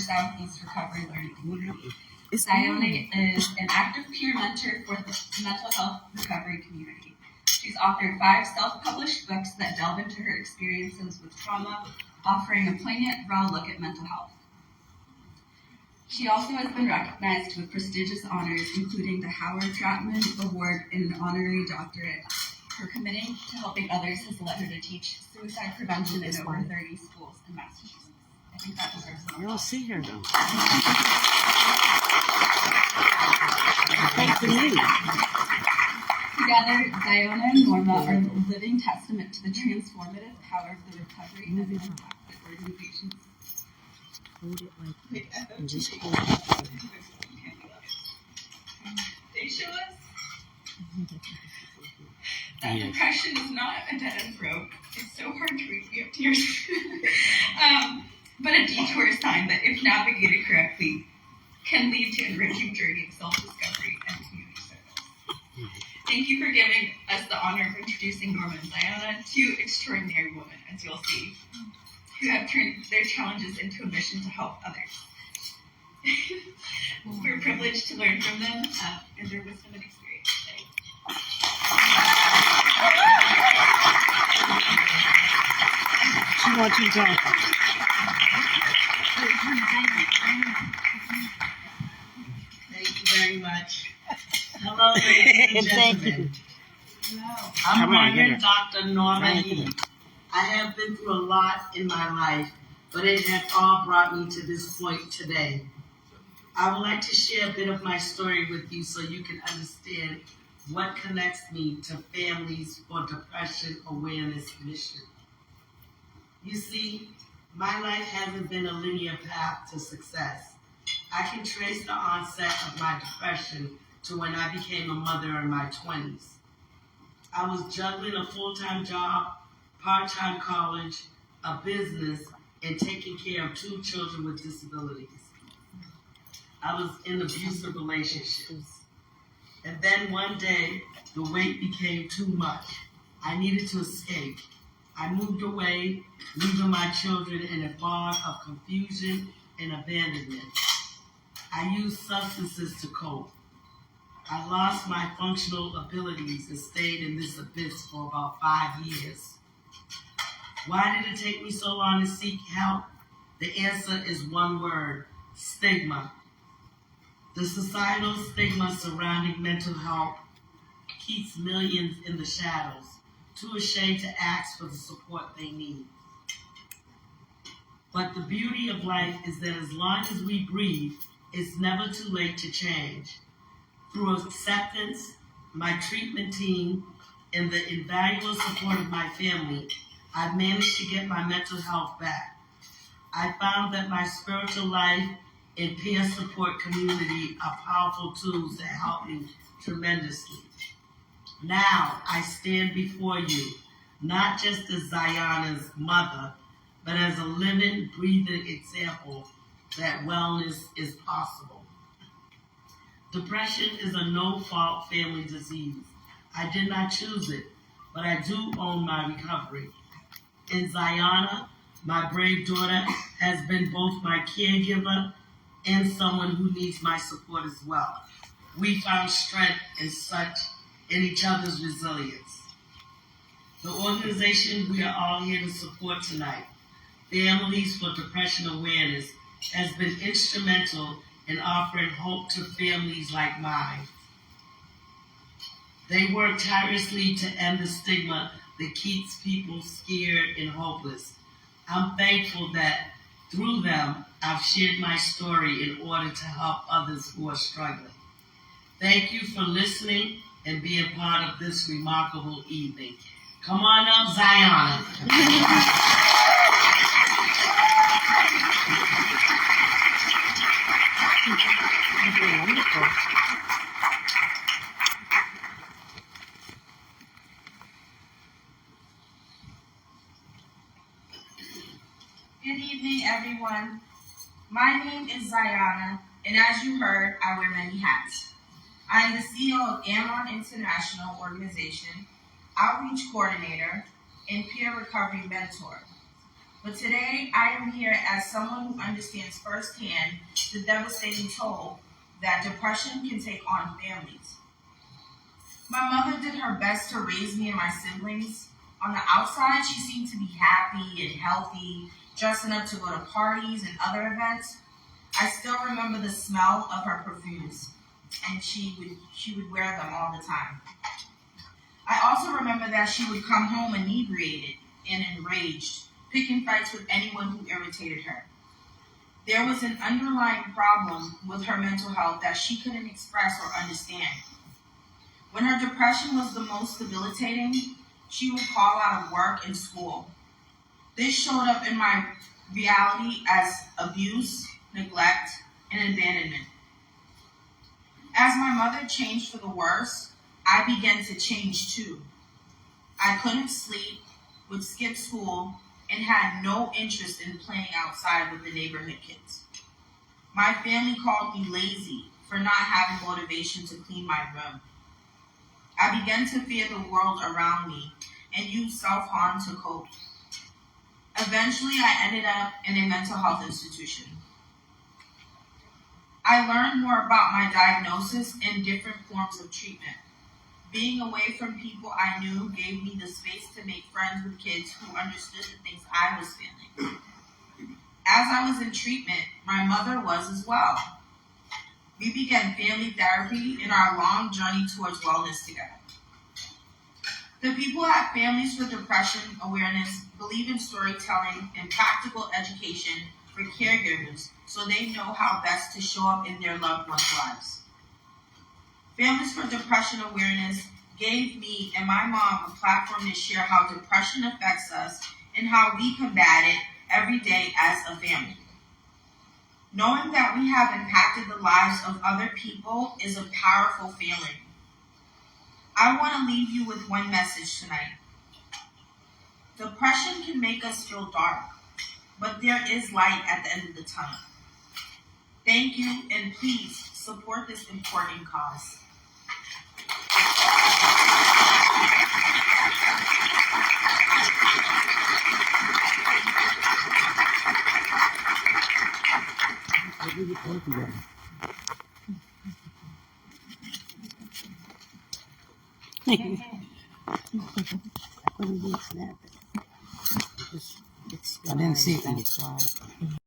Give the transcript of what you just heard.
Southeast Recovery Learning Community. Ziona is an active peer mentor for the mental health recovery community. She's authored 5 self-published books that delve into her experiences with trauma, offering a poignant, raw look at mental health. She also has been recognized with prestigious honors, including the Howard Trotman Award and an honorary doctorate. Her committing to helping others has led her to teach suicide prevention in over 30 schools in Massachusetts. I think that deserves a lot. You'll see her though. Thanks to me. Together, Ziona and Norma are a living testament to the transformative power of the recovery and impact that organizations. Hold it like that and just hold it. They show us that depression is not a dead-end road. It's so hard to read. We have tears. But a detour sign that, if navigated correctly, can lead to an enriching journey of self-discovery and community service. Thank you for giving us the honor of introducing Norma and Ziona, 2 extraordinary women, as you'll see, who have turned their challenges into a mission to help others. We're privileged to learn from them and their wisdom and experience today. She wants you to talk. Thank you very much. Hello, ladies and Thank gentlemen. you. I'm Reverend Dr. Norma E. I have been through a lot in my life, but it has all brought me to this point today. I would like to share a bit of my story with you so you can understand what connects me to Families for Depression Awareness Mission. You see, my life hasn't been a linear path to success. I can trace the onset of my depression to when I became a mother in my 20s. I was juggling a full-time job, part-time college, a business, and taking care of 2 children with disabilities. I was in abusive relationships. And then one day, the weight became too much. I needed to escape. I moved away, leaving my children in a fog of confusion and abandonment. I used substances to cope. I lost my functional abilities and stayed in this abyss for about 5 years. Why did it take me so long to seek help? The answer is one word: stigma. The societal stigma surrounding mental health keeps millions in the shadows, too ashamed to ask for the support they need. But the beauty of life is that as long as we breathe, it's never too late to change. Through acceptance, my treatment team, and the invaluable support of my family, I've managed to get my mental health back. I found that my spiritual life and peer support community are powerful tools that help me tremendously. Now I stand before you, not just as Ziona's mother, but as a living, breathing example that wellness is possible. Depression is a no-fault family disease. I did not choose it, but I do own my recovery. And Ziona, my brave daughter, has been both my caregiver and someone who needs my support as well. We found strength in each other's resilience. The organization we are all here to support tonight, Families for Depression Awareness, has been instrumental in offering hope to families like mine. They work tirelessly to end the stigma that keeps people scared and hopeless. I'm thankful that through them, I've shared my story in order to help others who are struggling. Thank you for listening and being part of this remarkable evening. Come on up, Ziona. Good evening, everyone. My name is Ziona, and as you heard, I wear many hats. I am the CEO of Amon International Organization, Outreach Coordinator, and Peer Recovery Mentor. But today I am here as someone who understands firsthand the devastating toll that depression can take on families. My mother did her best to raise me and my siblings. On the outside, she seemed to be happy and healthy, dressing up to go to parties and other events. I still remember the smell of her perfumes, and she would wear them all the time. I also remember that she would come home inebriated and enraged, picking fights with anyone who irritated her. There was an underlying problem with her mental health that she couldn't express or understand. When her depression was the most debilitating, she would call out of work and school. This showed up in my reality as abuse, neglect, and abandonment. As my mother changed for the worse, I began to change too. I couldn't sleep, would skip school, and had no interest in playing outside with the neighborhood kids. My family called me lazy for not having motivation to clean my room. I began to fear the world around me and used self-harm to cope. Eventually, I ended up in a mental health institution. I learned more about my diagnosis and different forms of treatment. Being away from people I knew gave me the space to make friends with kids who understood the things I was feeling. As I was in treatment, my mother was as well. We began family therapy in our long journey towards wellness together. The people at Families for Depression Awareness believe in storytelling and practical education for caregivers so they know how best to show up in their loved ones' lives. Families for Depression Awareness gave me and my mom a platform to share how depression affects us and how we combat it every day as a family. Knowing that we have impacted the lives of other people is a powerful feeling. I want to leave you with one message tonight. Depression can make us feel dark, but there is light at the end of the tunnel. Thank you, and please support this important cause. I didn't see it.